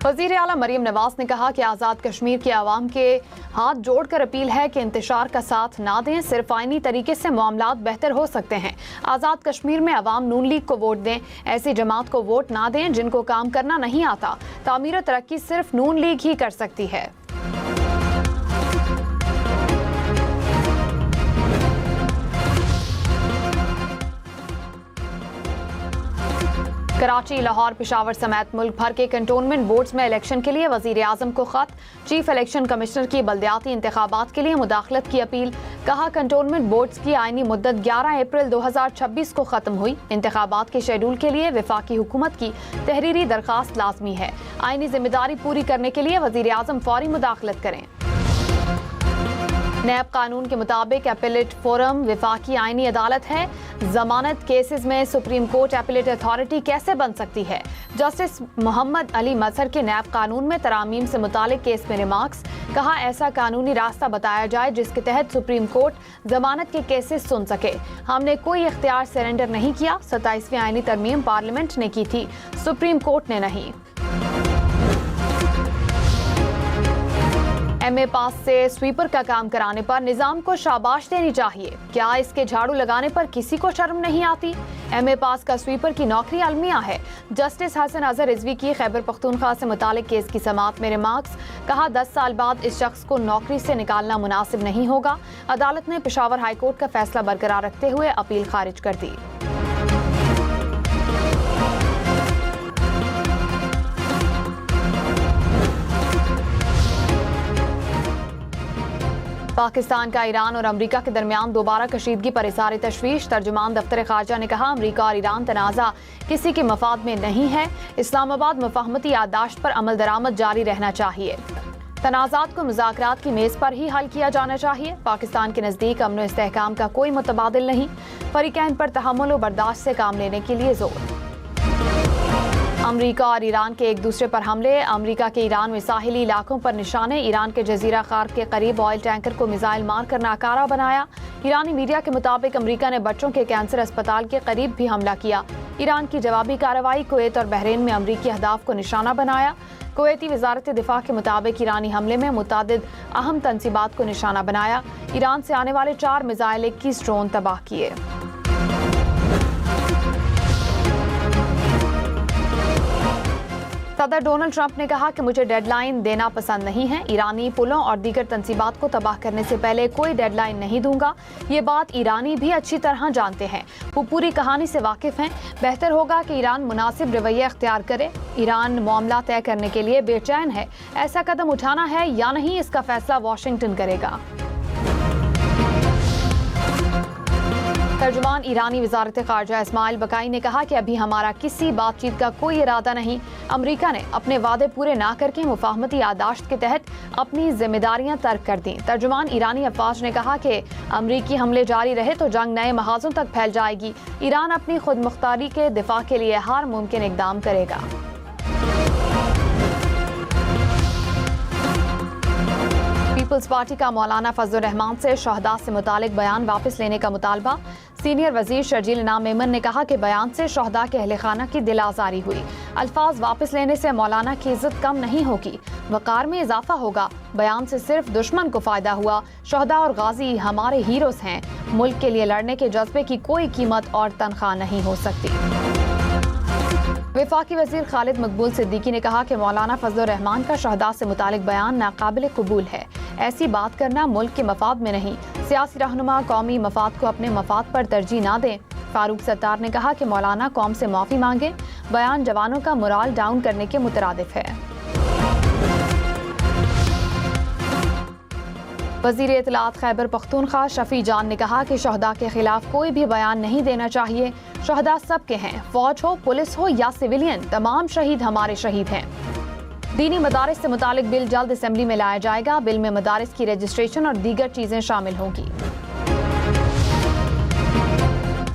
वज़ीर आला मरीम नवाज ने कहा कि आज़ाद कश्मीर के आवाम के हाथ जोड़कर अपील है कि इंतशार का साथ ना दें, सिर्फ आईनी तरीके से मामलात बेहतर हो सकते हैं। आज़ाद कश्मीर में अवाम नून लीग को वोट दें, ऐसी जमात को वोट ना दें जिनको काम करना नहीं आता। तामीर और तरक्की सिर्फ नून लीग ही कर सकती है। कराची, लाहौर, पेशावर समेत मुल्क भर के कंटोनमेंट बोर्ड्स में इलेक्शन के लिए वजीर आजम को खत। चीफ इलेक्शन कमिश्नर की बल्दियाती इंतखाबात के लिए मुदाखलत की अपील। कहा कंटोनमेंट बोर्ड्स की आईनी मुद्दत 11 अप्रैल 2026 को खत्म हुई। इंतखाबात के शेड्यूल के लिए वफाकी हुकूमत की तहरीरी दरखास्त लाजमी है। आईनी जिम्मेदारी पूरी करने के लिए वजीर आजम फौरी मुदाखलत करें। नैब कानून के मुताबिक एपेलेट फोरम वफाकी आईनी अदालत है। जमानत केसेस में सुप्रीम कोर्ट एपेलेट अथॉरिटी कैसे बन सकती है? जस्टिस मोहम्मद अली मजहर के नैब कानून में तरामीम से मुतालिक केस में रिमार्क्स। कहा ऐसा कानूनी रास्ता बताया जाए जिसके तहत सुप्रीम कोर्ट जमानत के केसेस सुन सके। हमने कोई इख्तियार सरेंडर नहीं किया। 27वीं आईनी तरमीम पार्लियामेंट ने की थी, सुप्रीम कोर्ट ने नहीं। MA पास से स्वीपर का काम कराने पर निजाम को शाबाश देनी चाहिए। क्या इसके झाड़ू लगाने पर किसी को शर्म नहीं आती? MA पास का स्वीपर की नौकरी अलमिया है। जस्टिस हसन अजहर रिजवी की खैबर पख्तूनख्वा से मुतालिक केस की समाअत में रिमार्क्स। कहा 10 साल बाद इस शख्स को नौकरी से निकालना मुनासिब नहीं होगा। अदालत ने पेशावर हाईकोर्ट का फैसला बरकरार रखते हुए अपील खारिज कर दी। पाकिस्तान का ईरान और अमरीका के दरमियान दोबारा कशीदगी पर इज़हार तशवीश। तर्जुमान दफ्तर खारजा ने कहा अमरीका और ईरान तनाज़ा किसी के मफाद में नहीं है। इस्लामाबाद मुफाहमती याददाश्त पर अमल दरामद जारी रहना चाहिए। तनाज़ात को मुज़ाकरात की मेज़ पर ही हल किया जाना चाहिए। पाकिस्तान के नज़दीक अमन और इस्तेहकाम का कोई मुतबादिल नहीं। फरीकैन पर तहम्मुल और बर्दाश्त से काम लेने के लिए जोर। अमरीका और ईरान के एक दूसरे पर हमले। अमरीका के ईरान में साहिली इलाकों पर निशाने। ईरान के जजीरा खार के करीब ऑयल टैंकर को मिसाइल मार कर नाकारा बनाया। ईरानी मीडिया के मुताबिक अमरीका ने बच्चों के कैंसर अस्पताल के करीब भी हमला किया। ईरान की जवाबी कार्रवाई कुवैत और बहरीन में अमरीकी अहदाफ को निशाना बनाया। कुवैती वजारत दिफा के मुताबिक ईरानी हमले में मुतादिद अहम तंसीबात को निशाना बनाया। ईरान से आने वाले 4 मिसाइल 21 ड्रोन तबाह किए। सदर डोनाल्ड ट्रंप ने कहा कि मुझे डेडलाइन देना पसंद नहीं है। ईरानी पुलों और दीगर तंसीबात को तबाह करने से पहले कोई डेडलाइन नहीं दूंगा। ये बात ईरानी भी अच्छी तरह जानते हैं। वो पूरी कहानी से वाकिफ हैं। बेहतर होगा कि ईरान मुनासिब रवैया अख्तियार करे। ईरान मामला तय करने के लिए बेचैन है। ऐसा कदम उठाना है या नहीं, इसका फैसला वाशिंगटन करेगा। तर्जुमान ईरानी वजारत खारजा इस्माइल बकाई ने कहा कि अभी हमारा किसी बातचीत का कोई इरादा नहीं। अमरीका ने अपने वादे पूरे ना करके मुफाहमती याददाश्त के तहत अपनी जिम्मेदारियां तर्क कर दी। तर्जुमान ईरानी अफवाज ने कहा कि अमरीकी हमले जारी रहे तो जंग नए महाजों तक फैल जाएगी। ईरान अपनी खुद मुख्तारी के दिफा के लिए हर मुमकिन इकदाम करेगा। पीपल्स पार्टी का मौलाना फजलुर रहमान से शहदा से मुतालिक बयान वापस लेने का मुतालबा। सीनियर वजीर शर्जील इनाम मेमन ने कहा कि बयान से शहदा के अहले खाना की दिल आजारी हुई। अल्फाज वापस लेने से मौलाना की इज्जत कम नहीं होगी, वकार में इजाफा होगा। बयान से सिर्फ दुश्मन को फायदा हुआ। शहदा और गाजी हमारे हीरोज हैं। मुल्क के लिए लड़ने के जज्बे की कोई कीमत और तनख्वाह नहीं हो सकती। वफाकी वजीर खालिद मकबूल सिद्दीकी ने कहा कि मौलाना फजलुर रहमान का शहदा से मुतालिक बयान नाकाबिल कबूल है। ऐसी बात करना मुल्क के मफाद में नहीं। सियासी रहनुमा कौमी मफाद को अपने मफाद पर तरजीह ना दें। फारूक सत्तार ने कहा कि मौलाना कौम से माफ़ी मांगे। बयान जवानों का मोराल डाउन करने के मुतरादिफ है। वज़ीर इत्तलात खैबर पख्तूनख्वा शफी जान ने कहा कि शहदा के खिलाफ कोई भी बयान नहीं देना चाहिए। शहदा सबके हैं, फौज हो, पुलिस हो या सिविलियन, तमाम शहीद हमारे शहीद हैं। दीनी मदारिस से मुतालिक बिल जल्द असेंबली में लाया जाएगा। बिल में मदारिस की रजिस्ट्रेशन और दीगर चीजें शामिल होंगी।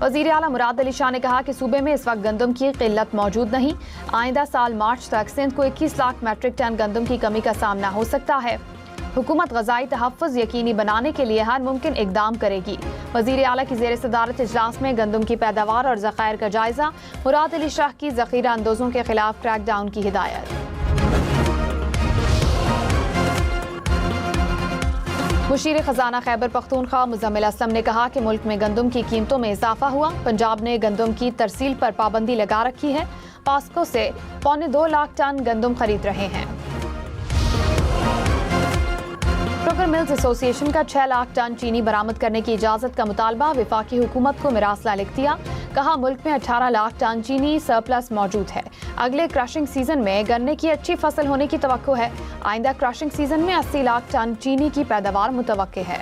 वज़ीर आला मुराद अली शाह ने कहा कि सूबे में इस वक्त गंदम की किल्लत मौजूद नहीं। आइंदा साल मार्च तक सिंध को 21 लाख मैट्रिक टन गंदम की कमी का सामना हो सकता है। हुकूमत ग़ज़ाई तहफ़्फ़ुज़ यकीनी बनाने के लिए हर मुमकिन इक़दाम करेगी। वज़ीर आला की ज़ेर सदारत इजलास में गंदम की पैदावार और ज़ख़ायर का जायज़ा। मुराद अली शाह की ज़ख़ीरा अंदोज़ों के खिलाफ क्रैकडाउन की हिदायत। मुशीर खजाना खैबर पख्तूनख्वा मुज़म्मिल असलम ने कहा कि मुल्क में गंदम की कीमतों में इजाफा हुआ। पंजाब ने गंदम की तरसील पर पाबंदी लगा रखी है। पास्को से 1.25 लाख टन गंदम खरीद रहे हैं। शुगर मिल्स एसोसिएशन का 6 लाख टन चीनी बरामद करने की इजाजत का मुतालबा वफाकी हुकूमत को मिरासला लिख दिया। कहा मुल्क में 18 लाख टन चीनी सरप्लस मौजूद है। अगले क्रशिंग सीजन में गन्ने की अच्छी फसल होने की तवक्को है। आइंदा क्रशिंग सीजन में 80 लाख टन चीनी की पैदावार मुतवक्के है।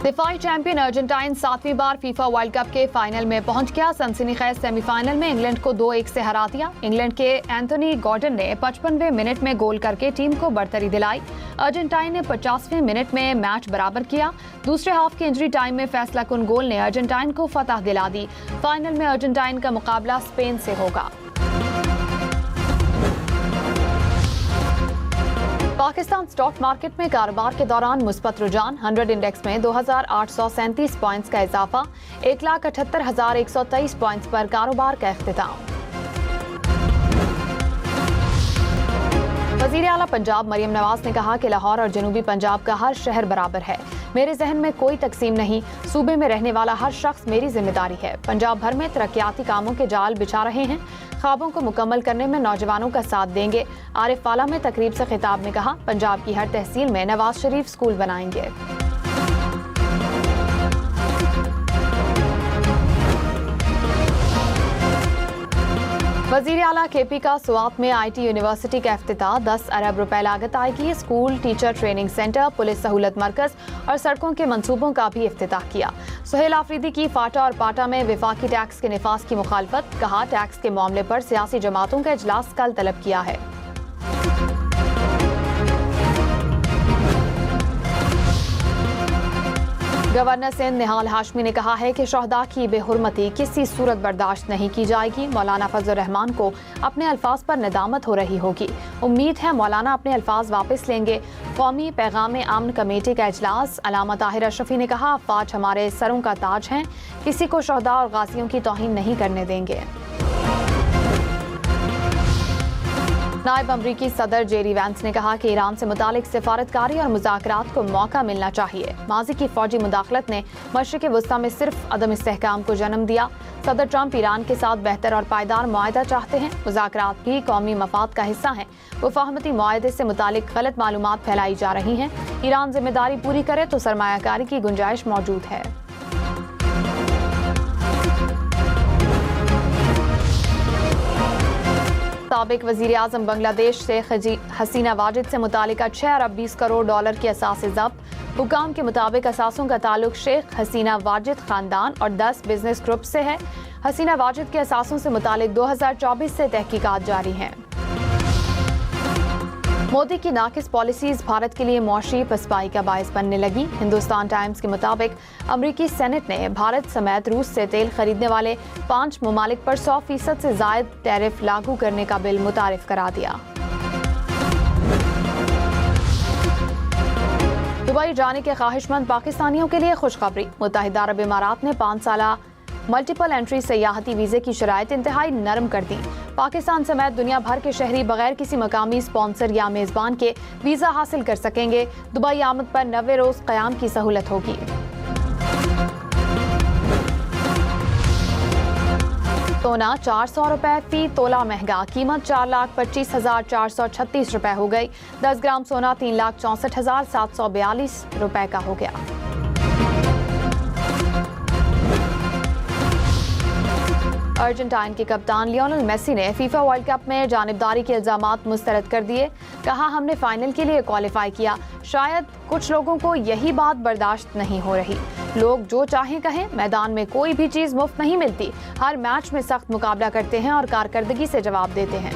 दिफाई चैंपियन अर्जेंटाइन 7वीं बार फीफा वर्ल्ड कप के फाइनल में पहुंच गया। सनसनीखेज सेमीफाइनल में इंग्लैंड को 2-1 से हरा दिया। इंग्लैंड के एंथनी गॉर्डन ने 55वें मिनट में गोल करके टीम को बढ़तरी दिलाई। अर्जेंटाइन ने 50वें मिनट में मैच बराबर किया। दूसरे हाफ के इंजरी टाइम में फैसला कुन गोल ने अर्जेंटाइन को फतह दिला दी। फाइनल में अर्जेंटाइन का मुकाबला स्पेन से होगा। पाकिस्तान स्टॉक मार्केट में कारोबार के दौरान मुस्बत रुझान। 100 इंडेक्स में 2837 पॉइंट्स का इजाफा। 1,78,123 पॉइंट्स पर कारोबार का इख्तिताम। वज़ीर आला पंजाब मरियम नवाज ने कहा कि लाहौर और जनूबी पंजाब का हर शहर बराबर है। मेरे जहन में कोई तकसीम नहीं। सूबे में रहने वाला हर शख्स मेरी जिम्मेदारी है। पंजाब भर में तरक्याती कामों के जाल बिछा रहे हैं। ख्वाबों को मुकम्मल करने में नौजवानों का साथ देंगे। आरिफ वाला में तकरीब से खिताब में कहा पंजाब की हर तहसील में नवाज शरीफ स्कूल बनाएंगे। वज़ीर आला केपी का स्वात में IT यूनिवर्सिटी का इफ्तिताह। 10 अरब रुपए लागत आएगी। School, teacher training centre, police सहूलत मरकज और सड़कों के मंसूबों का भी इफ्तिताह किया। सुहेल आफरीदी की फाटा और पाटा में विफाकी टैक्स के निफाज की मुखालफत। कहा टैक्स के मामले पर सियासी जमातों का इजलास कल तलब किया है। गवर्नर सिंध निहाल हाशमी ने कहा है कि शहदा की बेहुरमती किसी सूरत बर्दाश्त नहीं की जाएगी। मौलाना फजल रहमान को अपने अल्फाज पर नदामत हो रही होगी। उम्मीद है मौलाना अपने अल्फाज वापस लेंगे। कौमी पैगाम अमन कमेटी का इजलास। अलामा ताहिर अशरफी ने कहा अफवाज हमारे सरों का ताज हैं। किसी को शहदा और गाजियों की तौहीन नहीं करने देंगे। नायब अमरीकी सदर जेरी वैंस ने कहा कि ईरान से मुतालिक सिफारतकारी और मुज़ाकरात को मौका मिलना चाहिए। माजी की फौजी मुदाखलत ने मशरिक़ वस्ता में सिर्फ अदम इस्तेहकाम को जन्म दिया। सदर ट्रंप ईरान के साथ बेहतर और पायदार मुआहदा चाहते हैं। मुज़ाकरात भी कौमी मफाद का हिस्सा हैं। वफाहमती मुआहदे से मुतालिक गलत मालूमात फैलाई जा रही हैं। ईरान जिम्मेदारी पूरी करे तो सरमायाकारी की गुंजाइश मौजूद है। साबिक वज़ीर आज़म बांग्लादेश से हसीना वाजिद से मुतालिका 6 अरब 20 करोड़ डॉलर की असासे जब्त। हुकाम के मुताबिक असासों का ताल्लुक शेख हसीना वाजिद खानदान और 10 बिजनेस ग्रुप से है। हसीना वाजिद के असासों से मुतालिक 2024 से तहकीकात जारी हैं। मोदी की नाकिस पॉलिसीज भारत के लिए मौशी पसपाई का बायस बनने लगी। हिंदुस्तान टाइम्स के मुताबिक अमरीकी सेनेट ने भारत समेत रूस से तेल खरीदने वाले 5 ममालिक पर 100% से जायद टैरिफ लागू करने का बिल मुतारिफ करा दिया। दुबई जाने के ख्वाहिशमंद पाकिस्तानियों के लिए खुशखबरी। मुत्तहिदा अरब इमारात ने 5 साला मल्टीपल एंट्री सयाहती वीज़े की शराइत इंतहाई नरम कर दी। पाकिस्तान समेत दुनिया भर के शहरी बगैर किसी मकामी स्पॉन्सर या मेज़बान के वीज़ा हासिल कर सकेंगे। दुबई आमद पर 90 रोज़ क़याम की सहूलत होगी। सोना 400 रुपए फी तोला महंगा। कीमत 4,25,436 रुपए हो गई। 10 ग्राम सोना 3,64,742 रुपए का हो गया। अर्जेंटाइन के कप्तान लियोनेल मेसी ने फीफा वर्ल्ड कप में जानिबदारी के इल्जामात मुस्तरद कर दिए। कहा हमने फाइनल के लिए क्वालिफाई किया। शायद कुछ लोगों को यही बात बर्दाश्त नहीं हो रही। लोग जो चाहें कहें, मैदान में कोई भी चीज़ मुफ्त नहीं मिलती। हर मैच में सख्त मुकाबला करते हैं और कारकर्दगी से जवाब देते हैं।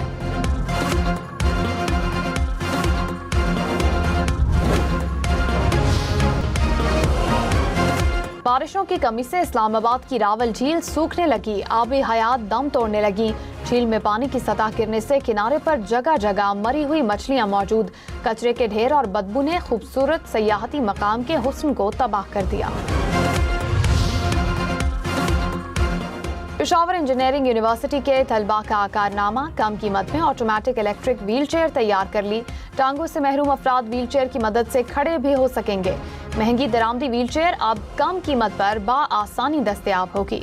बारिशों की कमी से इस्लामाबाद की रावल झील सूखने लगी, आबी हयात दम तोड़ने लगी। झील में पानी की सतह गिरने से किनारे पर जगह जगह मरी हुई मछलियां मौजूद। कचरे के ढेर और बदबू ने खूबसूरत सयाहती मकाम के हुस्न को तबाह कर दिया। पेशावर इंजीनियरिंग यूनिवर्सिटी के तलबा का कारनामा, कम कीमत में ऑटोमेटिक इलेक्ट्रिक व्हील चेयर तैयार कर ली। टांगों से महरूम अफराद व्हील चेयर की मदद से खड़े भी हो सकेंगे। महंगी दरामदी व्हील चेयर अब कम कीमत पर बआसानी दस्तयाब होगी।